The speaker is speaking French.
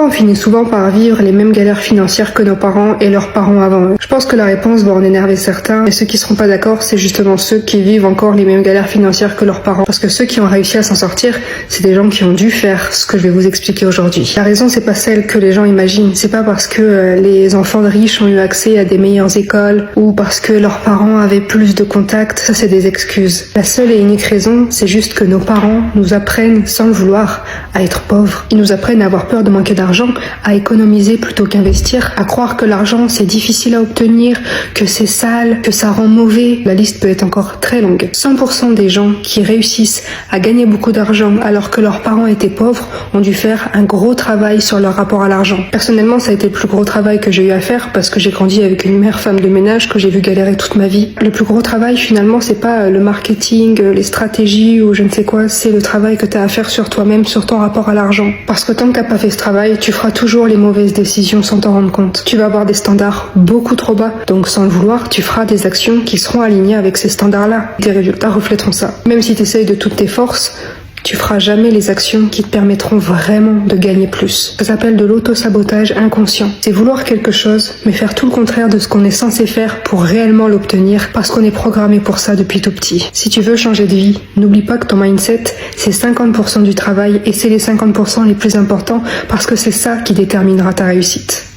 Pourquoi on finit souvent par vivre les mêmes galères financières que nos parents et leurs parents avant eux? Je pense que la réponse va en énerver certains, et ceux qui seront pas d'accord, c'est justement ceux qui vivent encore les mêmes galères financières que leurs parents. Parce que ceux qui ont réussi à s'en sortir, c'est des gens qui ont dû faire ce que je vais vous expliquer aujourd'hui. La raison, c'est pas celle que les gens imaginent. C'est pas parce que les enfants de riches ont eu accès à des meilleures écoles ou parce que leurs parents avaient plus de contacts. Ça, c'est des excuses. La seule et unique raison, c'est juste que nos parents nous apprennent, sans le vouloir, à être pauvres. Ils nous apprennent à avoir peur de manquer d'argent, à économiser plutôt qu'investir, à croire que l'argent c'est difficile à obtenir, que c'est sale, que ça rend mauvais. La liste peut être encore très longue. 100% des gens qui réussissent à gagner beaucoup d'argent alors que leurs parents étaient pauvres ont dû faire un gros travail sur leur rapport à l'argent. Personnellement, ça a été le plus gros travail que j'ai eu à faire parce que j'ai grandi avec une mère femme de ménage que j'ai vu galérer toute ma vie. Le plus gros travail finalement, c'est pas le marketing, les stratégies ou je ne sais quoi, c'est le travail que tu as à faire sur toi-même, sur ton rapport à l'argent. Parce que tant que t'as pas fait ce travail, tu feras toujours les mauvaises décisions sans t'en rendre compte. Tu vas avoir des standards beaucoup trop bas, donc sans le vouloir, tu feras des actions qui seront alignées avec ces standards-là. Tes résultats reflèteront ça. Même si tu essayes de toutes tes forces, tu feras jamais les actions qui te permettront vraiment de gagner plus. Ça s'appelle de l'auto-sabotage inconscient. C'est vouloir quelque chose, mais faire tout le contraire de ce qu'on est censé faire pour réellement l'obtenir, parce qu'on est programmé pour ça depuis tout petit. Si tu veux changer de vie, n'oublie pas que ton mindset, c'est 50% du travail, et c'est les 50% les plus importants, parce que c'est ça qui déterminera ta réussite.